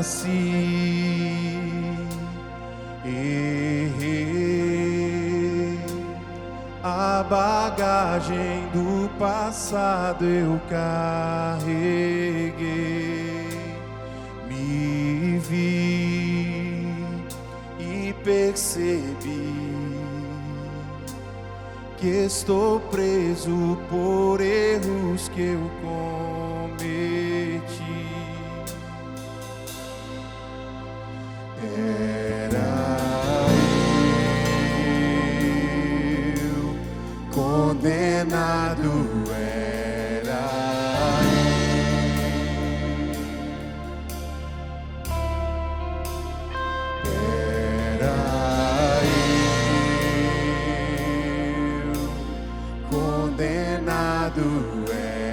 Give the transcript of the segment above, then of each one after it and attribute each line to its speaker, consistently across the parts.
Speaker 1: nasci, errei, a bagagem do passado eu carreguei, me vi e percebi que estou preso por erros que eu cometi. Era eu condenado, era eu condenado, era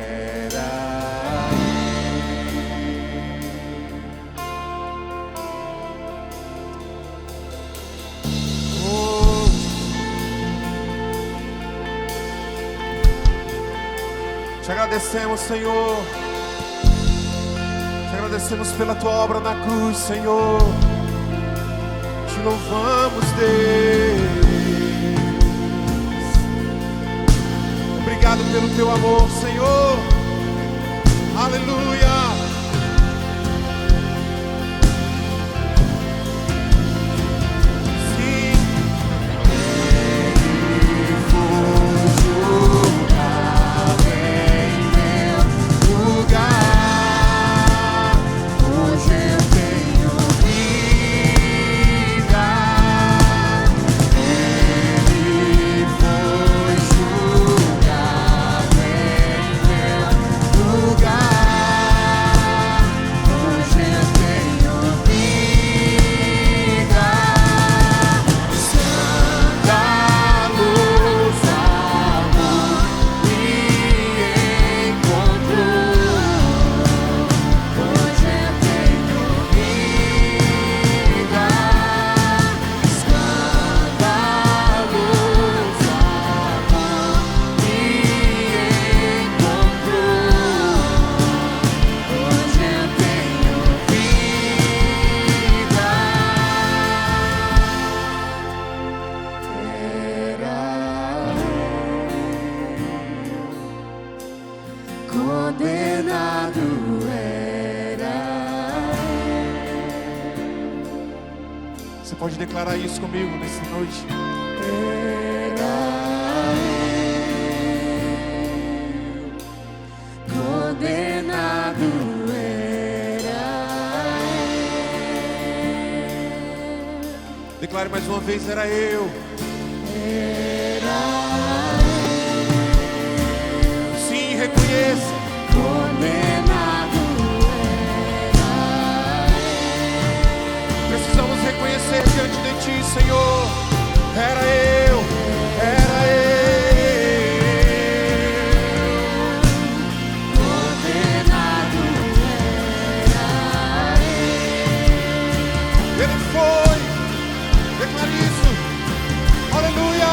Speaker 1: Te agradecemos, Senhor. Te agradecemos pela Tua obra na cruz, Senhor. Te louvamos, Deus. Obrigado pelo Teu amor, Senhor. Aleluia. Condenado era. Você pode declarar isso comigo nessa noite? Era eu, condenado era. Declare mais uma vez, era eu. Reconheça, condenado era eu. Precisamos reconhecer diante de Ti, Senhor. Era eu, era eu. Condenado era eu. Ele foi. Declare isso. Aleluia.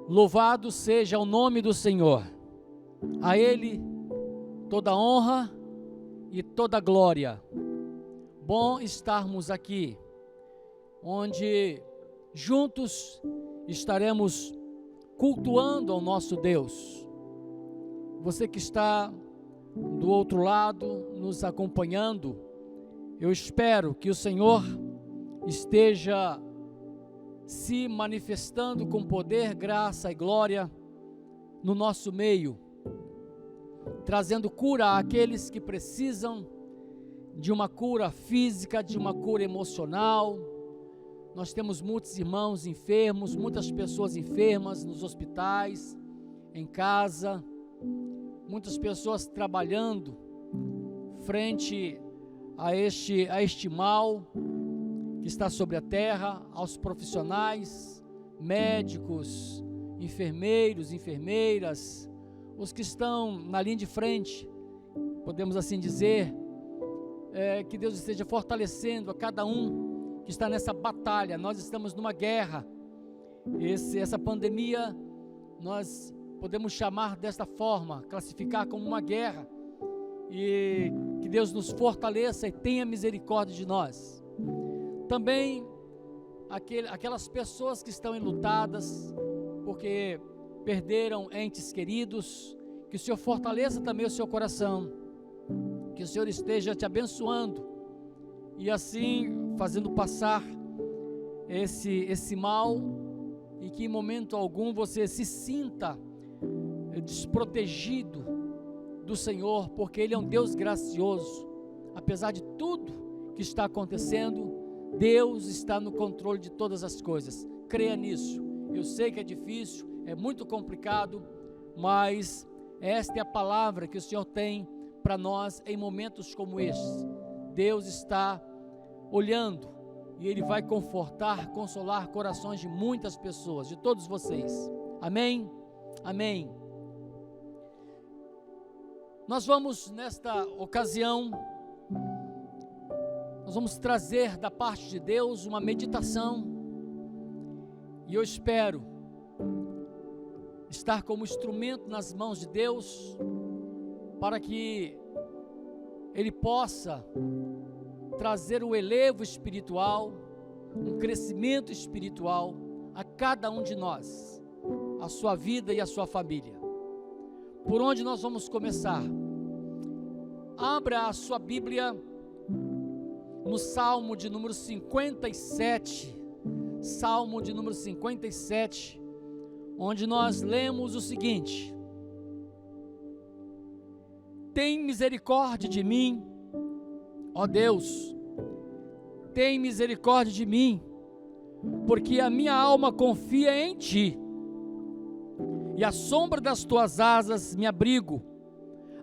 Speaker 2: Louvado seja o nome do Senhor. A Ele toda honra e toda glória. Bom estarmos aqui, onde juntos estaremos cultuando ao nosso Deus. Você que está do outro lado, nos acompanhando, eu espero que o Senhor esteja se manifestando com poder, graça e glória no nosso meio, trazendo cura àqueles que precisam de uma cura física, de uma cura emocional. Nós temos muitos irmãos enfermos, muitas pessoas enfermas nos hospitais, em casa, muitas pessoas trabalhando frente a este mal que está sobre a terra, aos profissionais, médicos, enfermeiros, enfermeiras, os que estão na linha de frente, podemos assim dizer, que Deus esteja fortalecendo a cada um que está nessa batalha. Nós estamos numa guerra. Essa pandemia nós podemos chamar desta forma, classificar como uma guerra, e que Deus nos fortaleça e tenha misericórdia de nós. Também aquelas pessoas que estão enlutadas porque perderam entes queridos, que o Senhor fortaleça também o seu coração, que o Senhor esteja te abençoando e assim fazendo passar esse mal, e que em momento algum você se sinta desprotegido do Senhor, porque Ele é um Deus gracioso. Apesar de tudo que está acontecendo, Deus está no controle de todas as coisas. Creia nisso. Eu sei que é difícil, é muito complicado, mas esta é a palavra que o Senhor tem para nós em momentos como estes. Deus está olhando e Ele vai consolar corações de muitas pessoas, de todos vocês. Amém? Amém. Nós vamos, nesta ocasião, nós vamos trazer da parte de Deus uma meditação, e eu espero estar como instrumento nas mãos de Deus, para que Ele possa trazer um elevo espiritual, um crescimento espiritual a cada um de nós, a sua vida e a sua família. Por onde nós vamos começar? Abra a sua Bíblia no Salmo de número 57, Salmo de número 57, onde nós lemos o seguinte: tem misericórdia de mim, ó Deus, tem misericórdia de mim, porque a minha alma confia em Ti, e à sombra das Tuas asas me abrigo,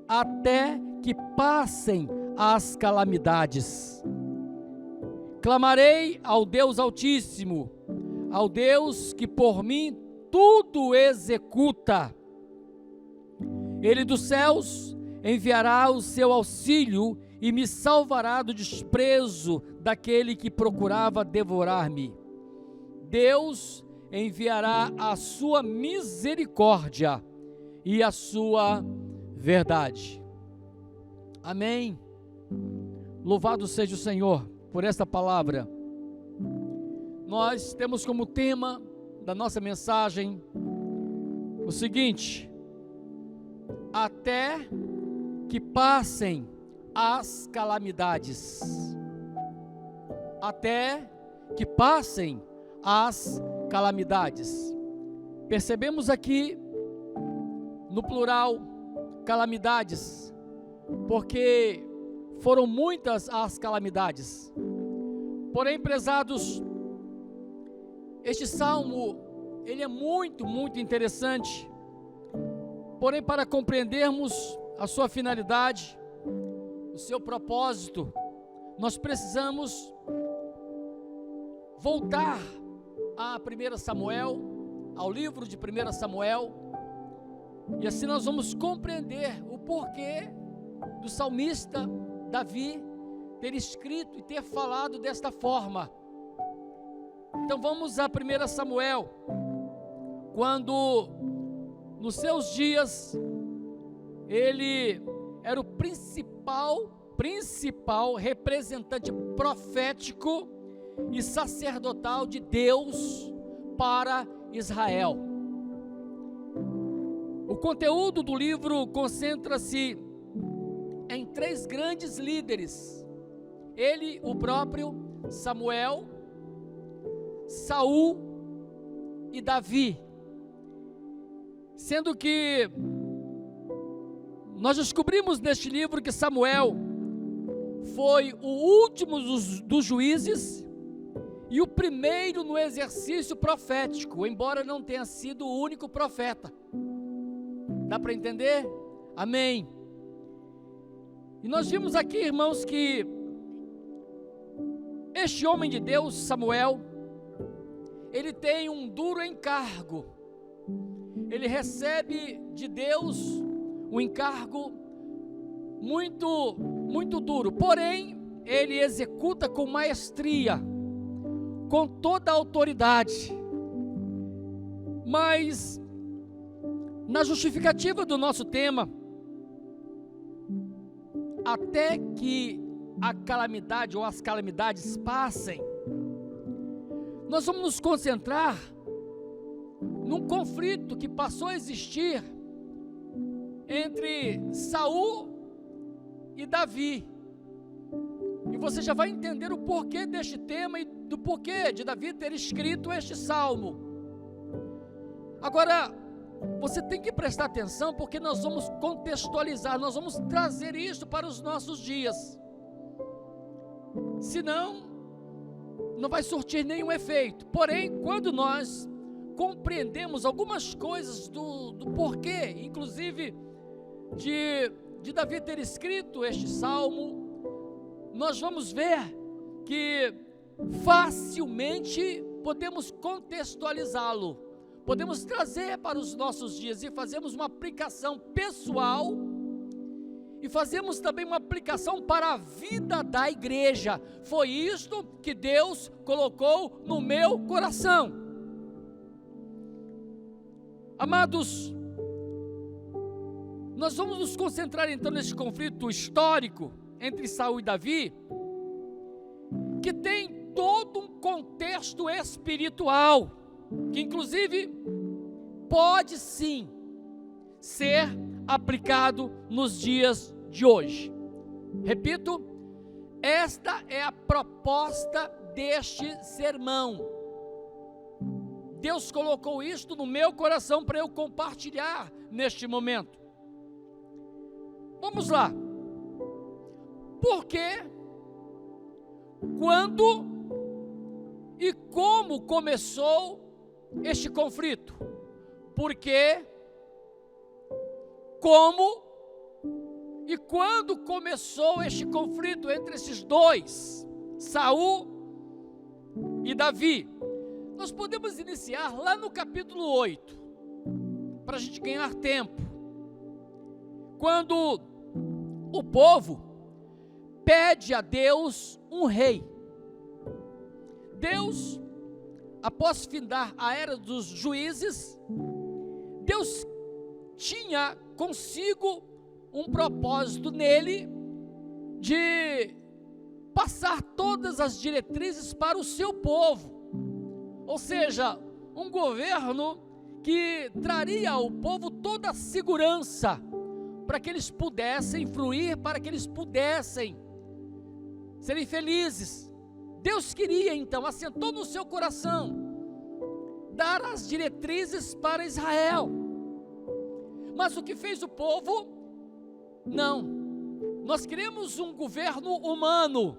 Speaker 2: até que passem as calamidades. Clamarei ao Deus Altíssimo, ao Deus que por mim tudo executa. Ele dos céus enviará o seu auxílio e me salvará do desprezo daquele que procurava devorar-me. Deus enviará a sua misericórdia e a sua verdade. Amém. Louvado seja o Senhor por esta palavra. Nós temos como tema da nossa mensagem o seguinte: até que passem as calamidades. Até que passem as calamidades. Percebemos aqui no plural calamidades, porque foram muitas as calamidades. Porém, prezados, este salmo, ele é muito interessante. Porém, para compreendermos a sua finalidade, o seu propósito, nós precisamos voltar a 1 Samuel, ao livro de 1 Samuel, e assim nós vamos compreender o porquê do salmista Davi ter escrito e ter falado desta forma. Então vamos a 1 Samuel, quando nos seus dias ele era o principal representante profético e sacerdotal de Deus para Israel. O conteúdo do livro concentra-se em 3 grandes líderes: ele, o próprio Samuel, Saul e Davi, sendo que nós descobrimos neste livro que Samuel foi o último dos juízes e o primeiro no exercício profético, embora não tenha sido o único profeta. Dá para entender? Amém. E nós vimos aqui, irmãos, que este homem de Deus, Samuel, ele tem um duro encargo. Ele recebe de Deus um encargo muito duro, porém, ele executa com maestria, com toda a autoridade. Mas, na justificativa do nosso tema, até que a calamidade ou as calamidades passem, nós vamos nos concentrar num conflito que passou a existir entre Saul e Davi. E você já vai entender o porquê deste tema e do porquê de Davi ter escrito este salmo. Agora, você tem que prestar atenção, porque nós vamos contextualizar, nós vamos trazer isso para os nossos dias. Senão, não vai surtir nenhum efeito. Porém, quando nós compreendemos algumas coisas do porquê, inclusive de Davi ter escrito este salmo, nós vamos ver que facilmente podemos contextualizá-lo, podemos trazer para os nossos dias e fazermos uma aplicação pessoal e fazemos também uma aplicação para a vida da igreja. Foi isto que Deus colocou no meu coração. Amados, nós vamos nos concentrar então nesse conflito histórico entre Saul e Davi, que tem todo um contexto espiritual, que inclusive pode sim ser aplicado nos dias de hoje. Repito, esta é a proposta deste sermão. Deus colocou isto no meu coração para eu compartilhar neste momento. Vamos lá. Por quê? Quando e como começou este conflito? Por quê? Como e quando começou este conflito entre esses dois, Saul e Davi? Nós podemos iniciar lá no capítulo 8, para a gente ganhar tempo, quando o povo pede a Deus um rei. Deus, após findar a era dos juízes, Deus tinha consigo um propósito nele de passar todas as diretrizes para o seu povo, ou seja, um governo que traria ao povo toda a segurança para que eles pudessem fluir, para que eles pudessem serem felizes. Deus queria então, assentou no seu coração, dar as diretrizes para Israel. Mas o que fez o povo? Não. Nós queremos um governo humano.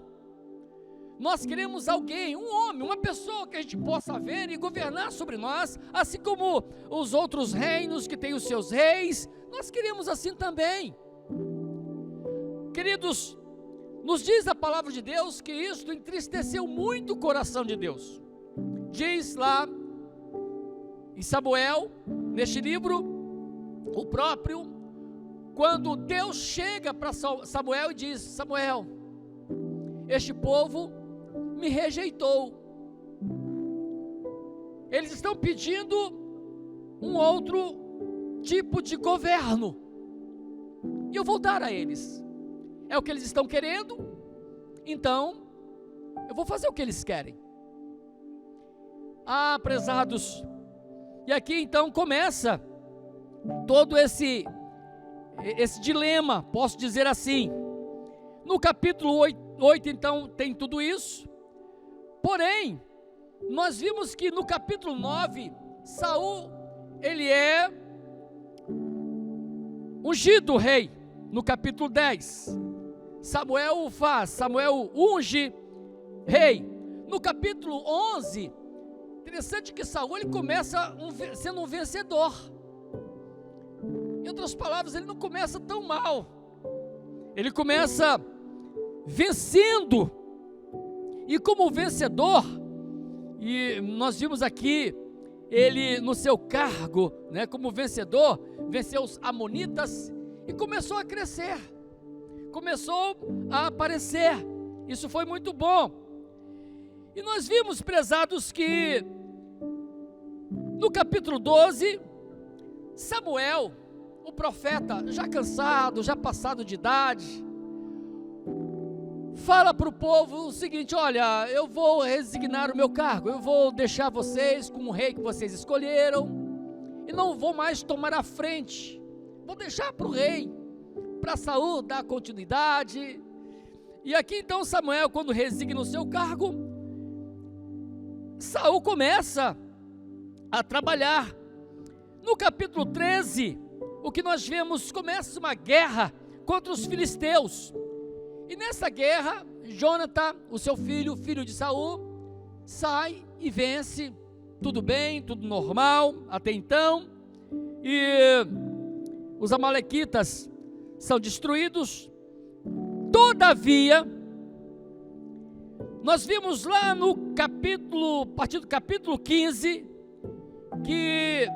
Speaker 2: Nós queremos alguém, um homem, uma pessoa que a gente possa ver e governar sobre nós, assim como os outros reinos que têm os seus reis. Nós queremos assim também. Queridos, nos diz a palavra de Deus que isto entristeceu muito o coração de Deus. Diz lá em Samuel, neste livro, o próprio, quando Deus chega para Samuel e diz: Samuel, este povo me rejeitou. Eles estão pedindo um outro tipo de governo. E eu vou dar a eles. É o que eles estão querendo, então eu vou fazer o que eles querem. Ah, prezados, e aqui então começa todo esse dilema, posso dizer assim. No capítulo 8 então tem tudo isso, porém, nós vimos que no capítulo 9, Saul, ele é ungido rei. No capítulo 10, Samuel unge rei. No capítulo 11, interessante que Saul ele começa sendo um vencedor. Em outras palavras, ele não começa tão mal. Ele começa vencendo. E como vencedor, e nós vimos aqui, ele no seu cargo, né, como vencedor, venceu os amonitas e começou a crescer. Começou a aparecer. Isso foi muito bom. E nós vimos, prezados, que no capítulo 12, Samuel, o profeta, já cansado, já passado de idade, fala para o povo o seguinte: olha, eu vou resignar o meu cargo, eu vou deixar vocês com o rei que vocês escolheram, e não vou mais tomar a frente, vou deixar para o rei, para Saul dar continuidade. E aqui então Samuel, quando resigna o seu cargo, Saul começa a trabalhar. No capítulo 13, o que nós vemos, começa uma guerra contra os filisteus. E nessa guerra, Jonathan, o seu filho, filho de Saul, sai e vence. Tudo bem, tudo normal até então. E os amalequitas são destruídos. Todavia, nós vimos lá no capítulo, a partir do capítulo 15, que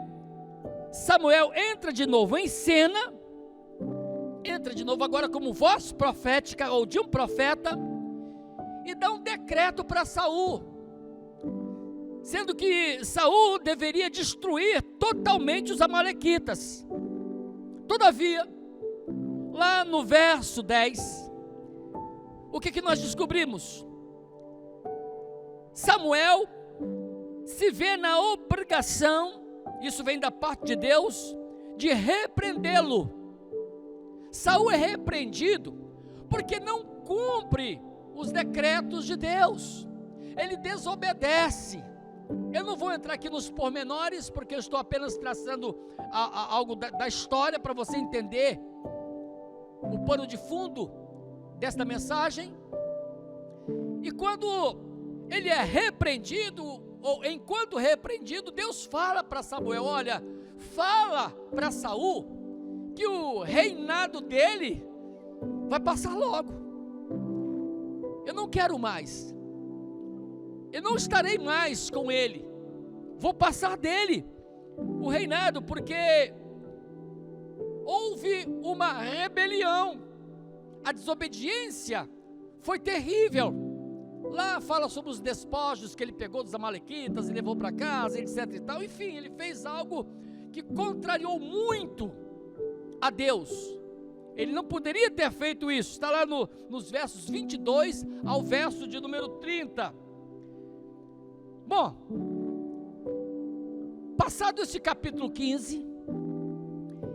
Speaker 2: Samuel entra de novo em cena, entra de novo agora como voz profética ou de um profeta, e dá um decreto para Saul, sendo que Saul deveria destruir totalmente os amalequitas. Todavia, lá no verso 10, o que nós descobrimos? Samuel se vê na obrigação, isso vem da parte de Deus, de repreendê-lo. Saul é repreendido porque não cumpre os decretos de Deus, ele desobedece. Eu não vou entrar aqui nos pormenores, porque eu estou apenas traçando algo da história para você entender o pano de fundo desta mensagem. E quando ele é repreendido, ou enquanto repreendido, Deus fala para Samuel: olha, fala para Saul que o reinado dele vai passar logo. Eu não quero mais, eu não estarei mais com ele, vou passar dele o reinado, porque houve uma rebelião, a desobediência foi terrível. Lá fala sobre os despojos que ele pegou dos amalequitas e levou para casa, etc e tal. Enfim, ele fez algo que contrariou muito a Deus. Ele não poderia ter feito isso. Está lá nos versos 22 ao verso de número 30. Bom, passado esse capítulo 15,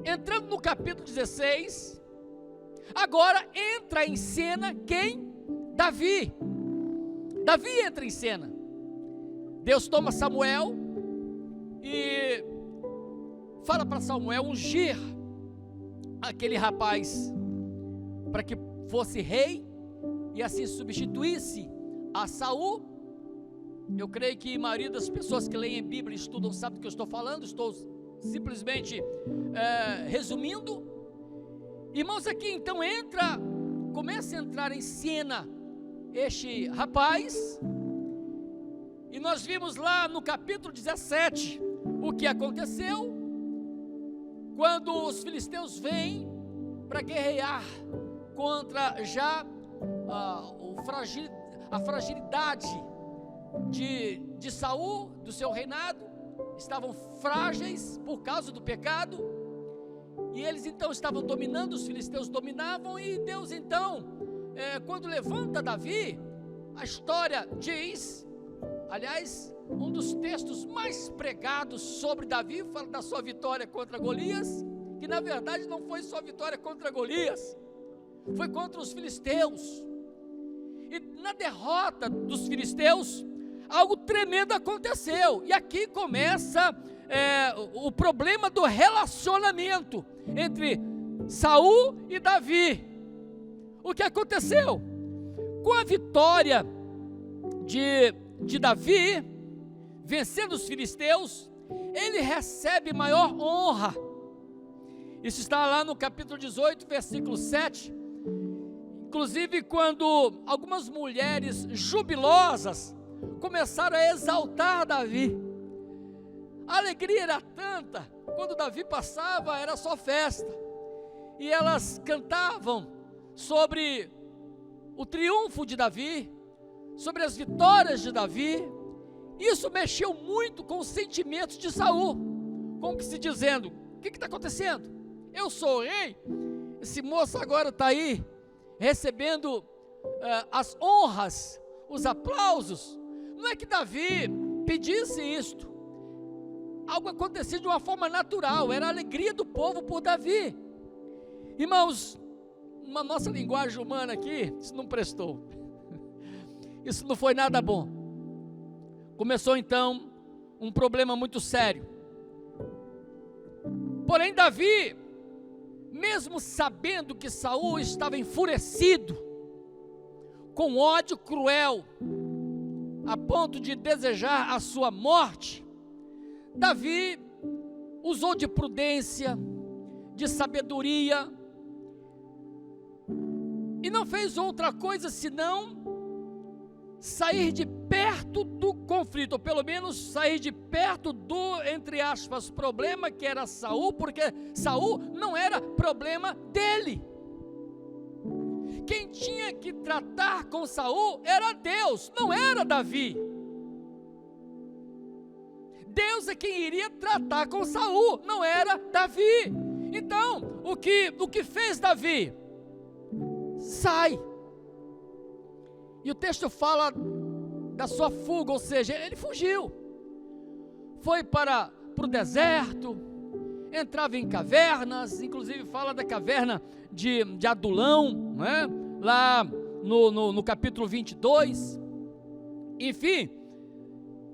Speaker 2: entrando no capítulo 16, agora entra em cena quem? Davi. Davi entra em cena. Deus toma Samuel e fala para Samuel ungir aquele rapaz para que fosse rei e assim substituísse a Saul. Eu creio que a maioria das pessoas que leem a Bíblia e estudam sabe do que eu estou falando. Estou simplesmente resumindo. Irmãos, aqui então começa a entrar em cena este rapaz, e nós vimos lá no capítulo 17 o que aconteceu quando os filisteus vêm para guerrear contra já a fragilidade de Saul, do seu reinado, estavam frágeis por causa do pecado, e eles então estavam dominando, os filisteus dominavam, e Deus então, quando levanta Davi, a história diz, aliás, um dos textos mais pregados sobre Davi, fala da sua vitória contra Golias, que na verdade não foi só vitória contra Golias, foi contra os filisteus. E na derrota dos filisteus, algo tremendo aconteceu, e aqui começa o problema do relacionamento entre Saul e Davi. O que aconteceu? Com a vitória de Davi, vencendo os filisteus, ele recebe maior honra. Isso está lá no capítulo 18, versículo 7. Inclusive, quando algumas mulheres jubilosas começaram a exaltar Davi, a alegria era tanta, quando Davi passava era só festa, e elas cantavam sobre o triunfo de Davi, sobre as vitórias de Davi. Isso mexeu muito com os sentimentos de Saul, como que se dizendo, o que está acontecendo? Eu sou o rei, esse moço agora está aí, recebendo as honras, os aplausos. Não é que Davi pedisse isto, algo acontecia de uma forma natural, era a alegria do povo por Davi. Irmãos, na nossa linguagem humana aqui, isso não prestou, isso não foi nada bom. Começou então um problema muito sério. Porém Davi, mesmo sabendo que Saul estava enfurecido, com ódio cruel, a ponto de desejar a sua morte, Davi usou de prudência, de sabedoria, e não fez outra coisa senão sair de perto do conflito, ou pelo menos sair de perto do, entre aspas, problema que era Saul, porque Saul não era problema dele. Quem tinha que tratar com Saul era Deus, não era Davi. Deus é quem iria tratar com Saul, não era Davi. Então, o que fez Davi? Sai. E o texto fala da sua fuga, ou seja, ele fugiu. Foi para o deserto, entrava em cavernas, inclusive fala da caverna de Adulão, né? Lá no capítulo 22. Enfim,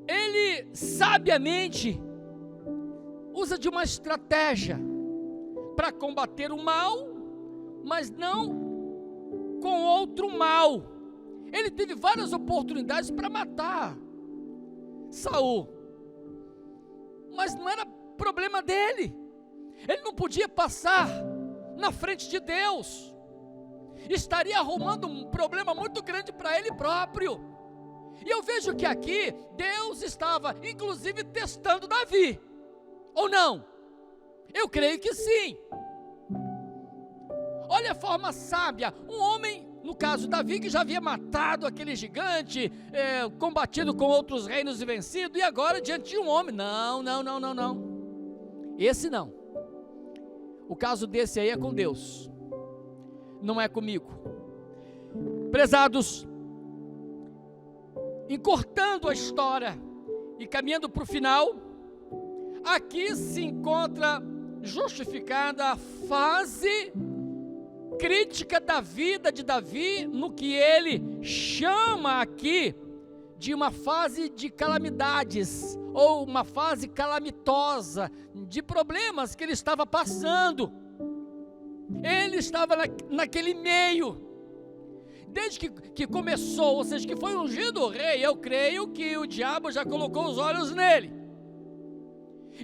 Speaker 2: ele sabiamente usa de uma estratégia para combater o mal, mas não com outro mal. Ele teve várias oportunidades para matar Saul, mas não era problema dele. Ele não podia passar na frente de Deus, estaria arrumando um problema muito grande para ele próprio. E eu vejo que aqui Deus estava inclusive testando Davi, ou não? Eu creio que sim. Olha a forma sábia, um homem, no caso Davi, que já havia matado aquele gigante, combatido com outros reinos e vencido, e agora diante de um homem, não, esse não. O caso desse aí é com Deus, não é comigo. Prezados, encurtando a história e caminhando para o final, aqui se encontra justificada a fase crítica da vida de Davi, no que ele chama aqui de uma fase de calamidades, ou uma fase calamitosa, de problemas que ele estava passando. Ele estava naquele meio, desde que começou, ou seja, que foi ungido o rei. Eu creio que o diabo já colocou os olhos nele,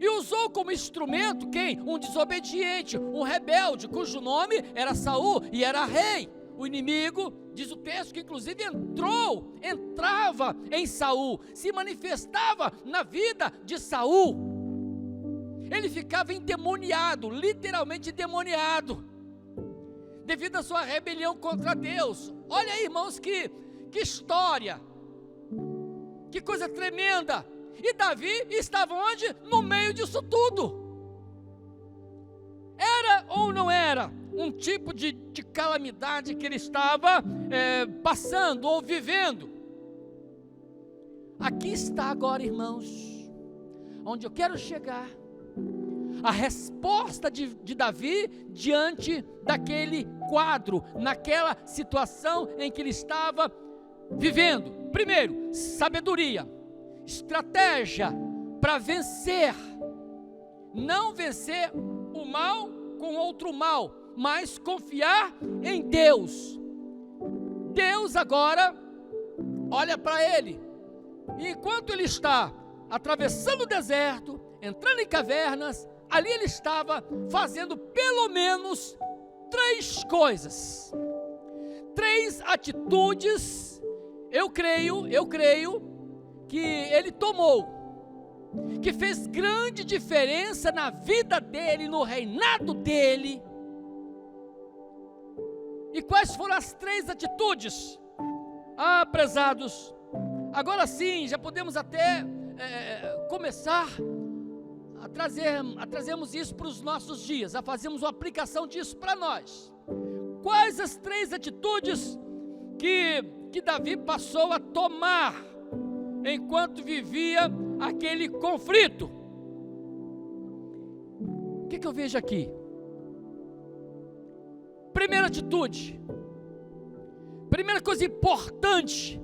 Speaker 2: e usou como instrumento quem? Um desobediente, um rebelde, cujo nome era Saul e era rei. O inimigo, diz o texto, que inclusive entrava em Saul, se manifestava na vida de Saul. Ele ficava endemoniado, literalmente endemoniado, devido à sua rebelião contra Deus. Olha aí, irmãos, que história, que coisa tremenda. E Davi estava onde? No meio disso tudo. Era ou não era um tipo de calamidade que ele estava passando ou vivendo? Aqui está agora, irmãos, onde eu quero chegar, a resposta de Davi diante daquele quadro, naquela situação em que ele estava vivendo. Primeiro, sabedoria, estratégia para vencer, não vencer o mal com outro mal, mas confiar em Deus. Deus agora olha para ele, e enquanto ele está atravessando o deserto, entrando em cavernas, ali ele estava fazendo pelo menos 3 coisas, 3 atitudes, eu creio, que ele tomou, que fez grande diferença na vida dele, no reinado dele. E quais foram as 3 atitudes? Prezados, agora sim, já podemos até começar a trazermos isso para os nossos dias, a fazermos uma aplicação disso para nós. Quais as 3 atitudes que Davi passou a tomar enquanto vivia aquele conflito? O que eu vejo aqui? Primeira atitude, primeira coisa importante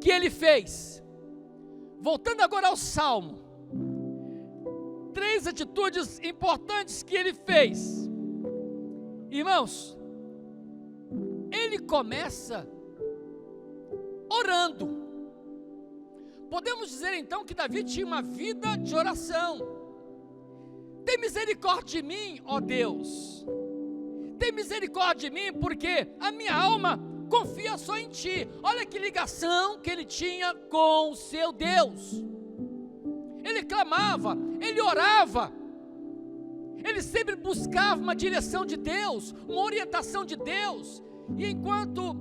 Speaker 2: que ele fez, voltando agora ao Salmo, 3 atitudes importantes que ele fez. Irmãos, ele começa orando. Podemos dizer então que Davi tinha uma vida de oração. Tem misericórdia de mim, ó Deus. Tem misericórdia de mim, porque a minha alma confia só em Ti. Olha que ligação que ele tinha com o seu Deus. Ele clamava, ele orava, ele sempre buscava uma direção de Deus, uma orientação de Deus. E enquanto,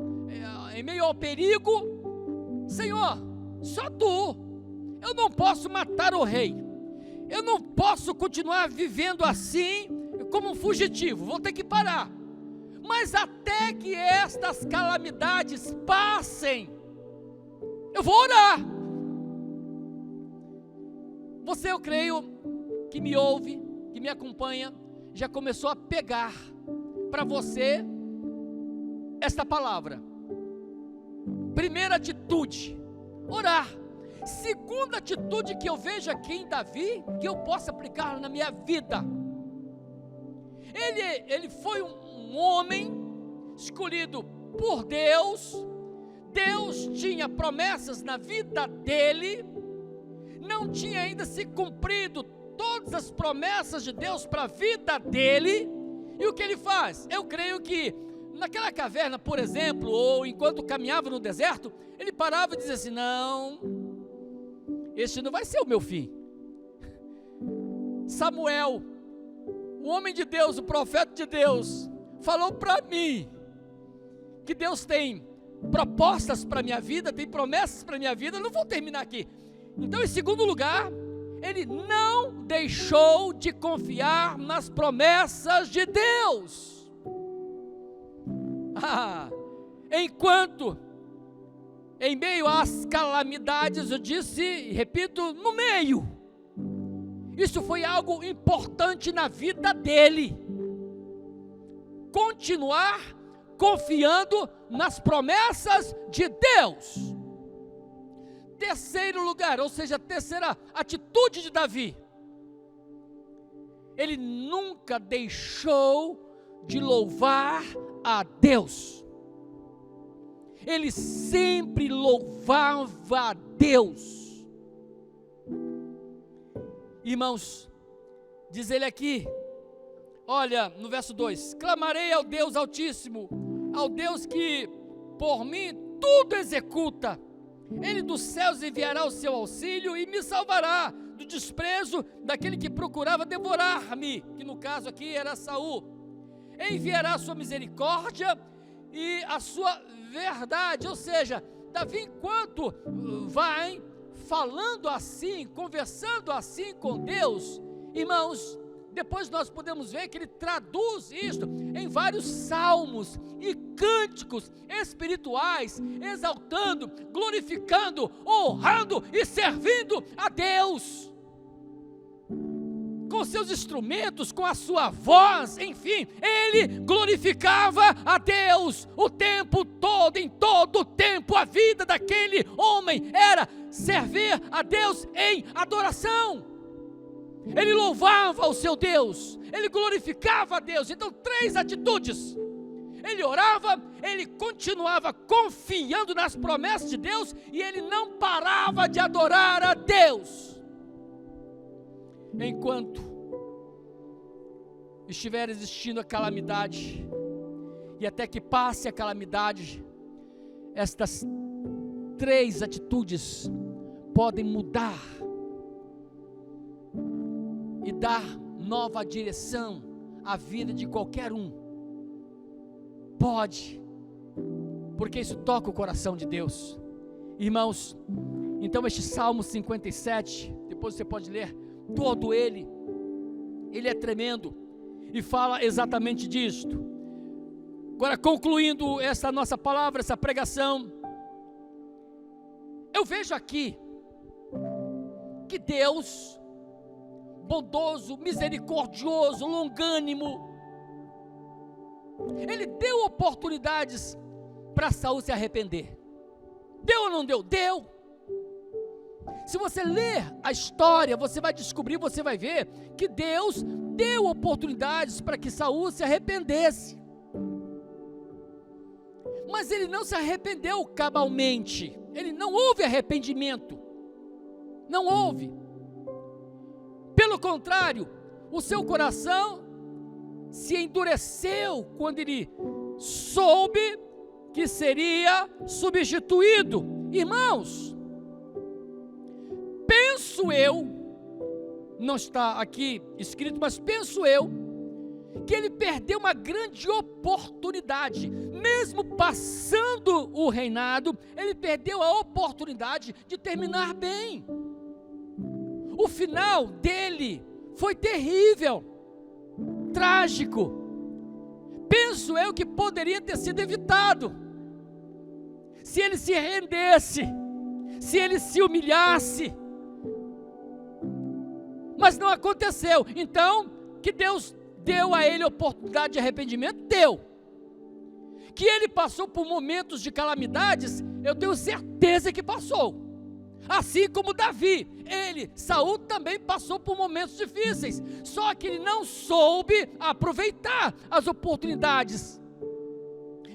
Speaker 2: em meio ao perigo, Senhor, só Tu, eu não posso matar o rei, eu não posso continuar vivendo assim, como um fugitivo, vou ter que parar. Mas até que estas calamidades passem, eu vou orar. Você, eu creio, que me ouve, que me acompanha, já começou a pegar para você esta palavra. Primeira atitude, orar. Segunda atitude que eu vejo aqui em Davi, que eu posso aplicar na minha vida. Ele foi um homem escolhido por Deus. Deus tinha promessas na vida dele. Não tinha ainda se cumprido todas as promessas de Deus para a vida dele. E o que ele faz? Eu creio que naquela caverna, por exemplo, ou enquanto caminhava no deserto, ele parava e dizia assim: não, este não vai ser o meu fim. Samuel, o homem de Deus, o profeta de Deus, falou para mim que Deus tem propostas para a minha vida, tem promessas para a minha vida. Eu não vou terminar aqui. Então, em segundo lugar, ele não deixou de confiar nas promessas de Deus. Enquanto, em meio às calamidades, eu disse e repito, no meio, isso foi algo importante na vida dele. Continuar confiando nas promessas de Deus. Terceiro lugar, ou seja, a terceira atitude de Davi, ele nunca deixou de louvar a Deus. Ele sempre louvava a Deus. Irmãos, diz ele aqui, olha, no verso 2: clamarei ao Deus Altíssimo, ao Deus que por mim tudo executa. Ele dos céus enviará o seu auxílio e me salvará do desprezo daquele que procurava devorar-me, que no caso aqui era Saul. Enviará a sua misericórdia e a sua verdade. Ou seja, Davi, enquanto vai falando assim, conversando assim com Deus, irmãos, depois nós podemos ver que ele traduz isto em vários salmos e cânticos espirituais, exaltando, glorificando, honrando e servindo a Deus. Com seus instrumentos, com a sua voz, enfim, ele glorificava a Deus o tempo todo, em todo o tempo. A vida daquele homem era servir a Deus em adoração. Ele louvava o seu Deus, ele glorificava a Deus. Então, 3 atitudes: ele orava, ele continuava confiando nas promessas de Deus, e ele não parava de adorar a Deus. Enquanto estiver existindo a calamidade, e até que passe a calamidade, estas 3 atitudes podem mudar e dar nova direção à vida de qualquer um. Pode, porque isso toca o coração de Deus. Irmãos, então este Salmo 57, depois você pode ler todo ele é tremendo, e fala exatamente disto. Agora, concluindo essa nossa palavra, essa pregação, eu vejo aqui que Deus, bondoso, misericordioso, longânimo, ele deu oportunidades para Saul se arrepender. Deu ou não deu? Deu. Se você ler a história, você vai descobrir, você vai ver que Deus deu oportunidades para que Saul se arrependesse. Mas ele não se arrependeu cabalmente. Ele não houve arrependimento. Não houve. Pelo contrário, o seu coração se endureceu quando ele soube que seria substituído. Irmãos, penso eu, não está aqui escrito, mas penso eu, que ele perdeu uma grande oportunidade. Mesmo passando o reinado, ele perdeu a oportunidade de terminar bem. O final dele foi terrível, trágico. Penso eu que poderia ter sido evitado, se ele se rendesse, se ele se humilhasse. Mas não aconteceu. Então, que Deus deu a ele oportunidade de arrependimento? Deu. Que ele passou por momentos de calamidades? Eu tenho certeza que passou. Assim como Davi, Saul também passou por momentos difíceis, só que ele não soube aproveitar as oportunidades,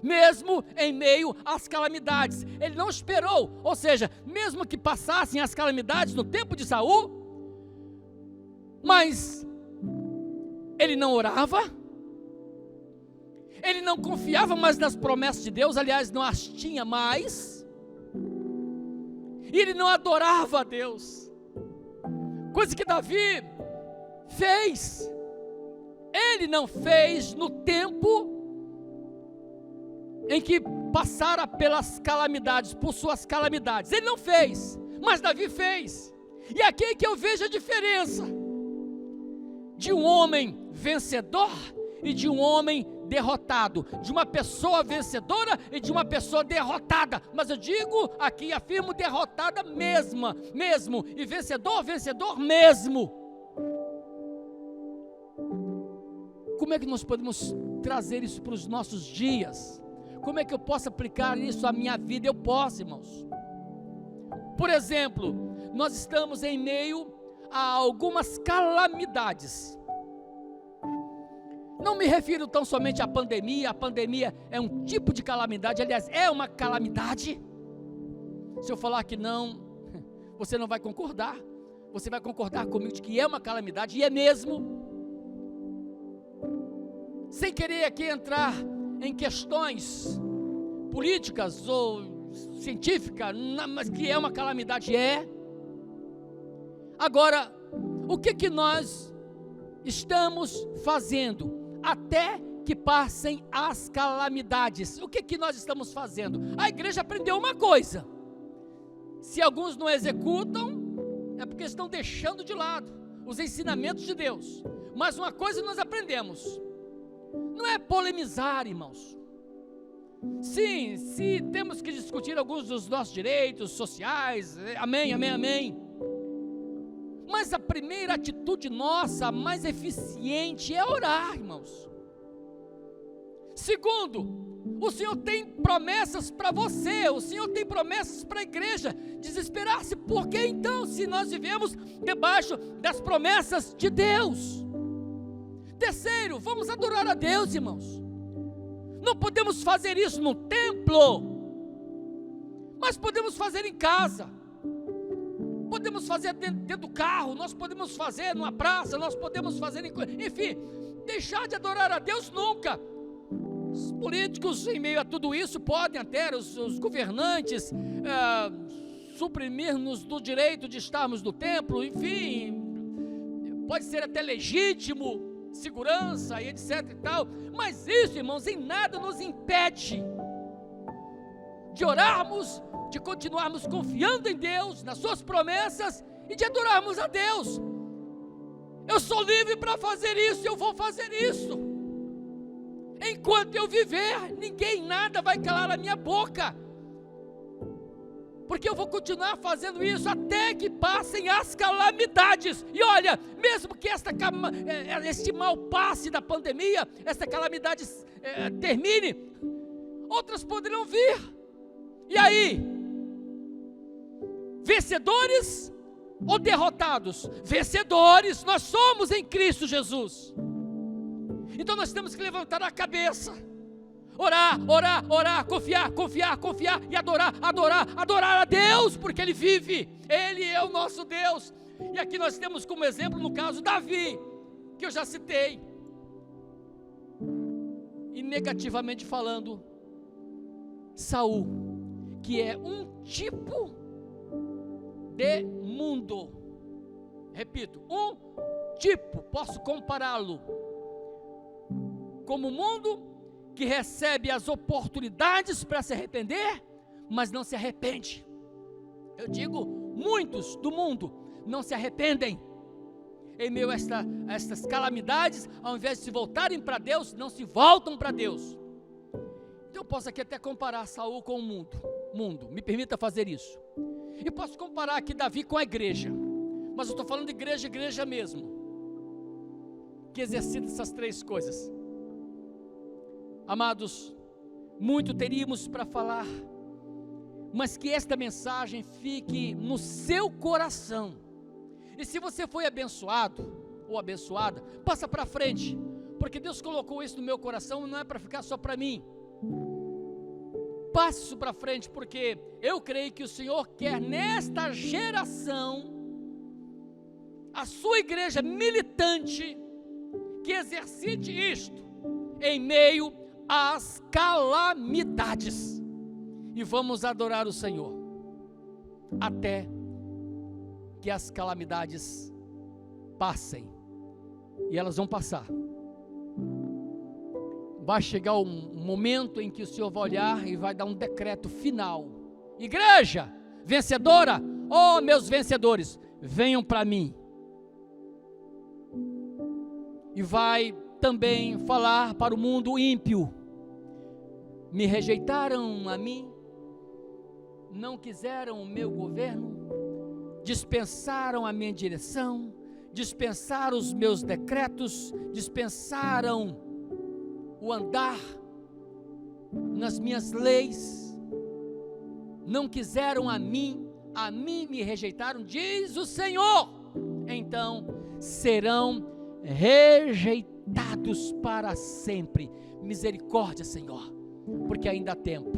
Speaker 2: mesmo em meio às calamidades. Ele não esperou, ou seja, mesmo que passassem as calamidades no tempo de Saul, mas ele não orava, ele não confiava mais nas promessas de Deus, aliás, não as tinha mais, e ele não adorava a Deus, coisa que Davi fez. Ele não fez no tempo em que passara pelas calamidades, por suas calamidades, ele não fez, mas Davi fez. E aqui é que eu vejo a diferença de um homem vencedor e de um homem derrotado, de uma pessoa vencedora e de uma pessoa derrotada. Mas eu digo aqui, afirmo, derrotada mesmo, e vencedor mesmo. Como é que nós podemos trazer isso para os nossos dias? Como é que eu posso aplicar isso à minha vida? Eu posso, irmãos. Por exemplo, nós estamos em meio a algumas calamidades. Não me refiro tão somente à pandemia. A pandemia é um tipo de calamidade, aliás, é uma calamidade. Se eu falar que não, você não vai concordar. Você vai concordar comigo de que é uma calamidade, e é mesmo. Sem querer aqui entrar em questões políticas ou científicas, mas que é uma calamidade, é. Agora, o que nós estamos fazendo até que passem as calamidades? O que nós estamos fazendo? A igreja aprendeu uma coisa: Se alguns não executam, é porque estão deixando de lado os ensinamentos de Deus. Mas uma coisa nós aprendemos: não é polemizar, irmãos. Sim, se temos que discutir alguns dos nossos direitos sociais, amém, amém, amém. Mas a primeira atitude nossa, a mais eficiente, é orar, irmãos. Segundo, o Senhor tem promessas para você, o Senhor tem promessas para a igreja. Desesperar-se, por que então, se nós vivemos debaixo das promessas de Deus? Terceiro, vamos adorar a Deus, irmãos. Não podemos fazer isso no templo, mas podemos fazer em casa, podemos fazer dentro do carro, nós podemos fazer numa praça, nós podemos fazer enfim, deixar de adorar a Deus nunca. Os políticos, em meio a tudo isso, podem até, os governantes, suprimir-nos do direito de estarmos no templo, enfim, pode ser até legítimo, segurança e etc e tal, mas isso, irmãos, em nada nos impede de orarmos, de continuarmos confiando em Deus, nas suas promessas e de adorarmos a Deus. Eu sou livre para fazer isso, eu vou fazer isso. Enquanto eu viver, ninguém, nada vai calar a minha boca, porque eu vou continuar fazendo isso até que passem as calamidades. E olha, mesmo que este mal passe da pandemia, esta calamidade termine, outras poderão vir. E aí? Vencedores ou derrotados? Vencedores, nós somos em Cristo Jesus. Então nós temos que levantar a cabeça, orar, orar, orar, confiar, confiar, confiar e adorar, adorar, adorar a Deus, porque Ele vive, Ele é o nosso Deus. E aqui nós temos como exemplo, no caso, Davi, que eu já citei. E negativamente falando, Saul, que é um tipo de mundo. Repito, um tipo, posso compará-lo como o mundo que recebe as oportunidades para se arrepender, mas não se arrepende. Eu digo, muitos do mundo não se arrependem. Em meio a estas calamidades, ao invés de se voltarem para Deus, não se voltam para Deus. Então eu posso aqui até comparar Saul com o mundo, me permita fazer isso. E posso comparar aqui Davi com a igreja, mas eu estou falando de igreja mesmo, que exercita essas três coisas. Amados, muito teríamos para falar, mas que esta mensagem fique no seu coração. E se você foi abençoado ou abençoada, passa para frente, porque Deus colocou isso no meu coração, não é para ficar só para mim. Passe isso para frente, porque eu creio que o Senhor quer nesta geração a sua igreja militante que exercite isto em meio às calamidades. E vamos adorar o Senhor até que as calamidades passem, e elas vão passar. Vai chegar um momento em que o Senhor vai olhar e vai dar um decreto final. Igreja vencedora, oh meus vencedores, venham para mim. E vai também falar para o mundo ímpio: me rejeitaram a mim, não quiseram o meu governo, dispensaram a minha direção, dispensaram os meus decretos, dispensaram o andar nas minhas leis, não quiseram a mim me rejeitaram, diz o Senhor. Então serão rejeitados para sempre. Misericórdia, Senhor, porque ainda há tempo.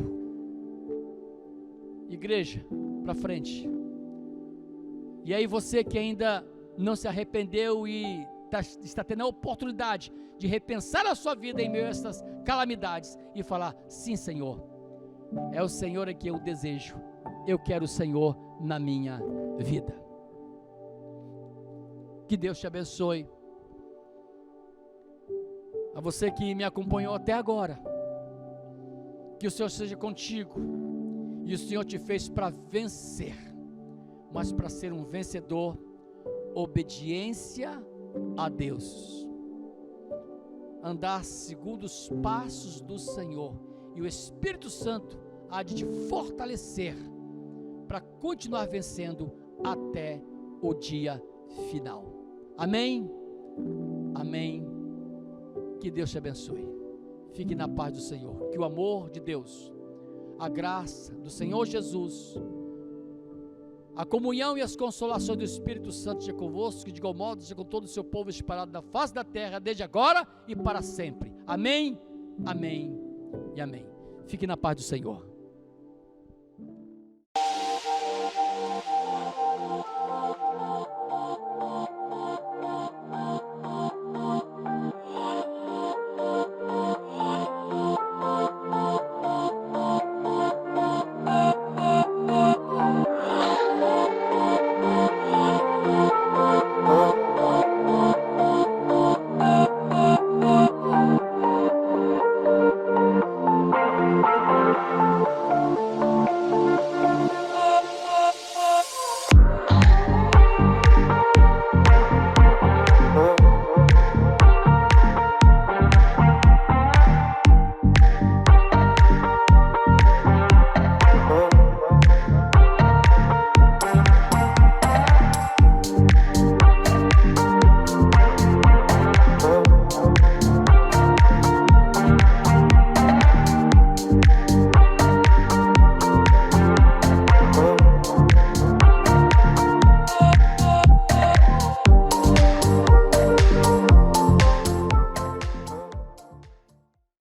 Speaker 2: Igreja, para frente. E aí você que ainda não se arrependeu e está tendo a oportunidade de repensar a sua vida em meio a essas calamidades e falar: sim, Senhor, é o Senhor a que eu desejo, eu quero o Senhor na minha vida. Que Deus te abençoe. A você que me acompanhou até agora, que o Senhor seja contigo, e o Senhor te fez para vencer. mas para ser um vencedor, obediência a Deus. Andar segundo os passos do Senhor, e o Espírito Santo há de te fortalecer para continuar vencendo até o dia final. Amém? Amém. Que Deus te abençoe. Fique na paz do Senhor. Que o amor de Deus, a graça do Senhor Jesus, a comunhão e as consolações do Espírito Santo seja convosco, que de igual modo seja com todo o seu povo espalhado na face da terra, desde agora e para sempre. Amém, amém e amém. Fique na paz do Senhor.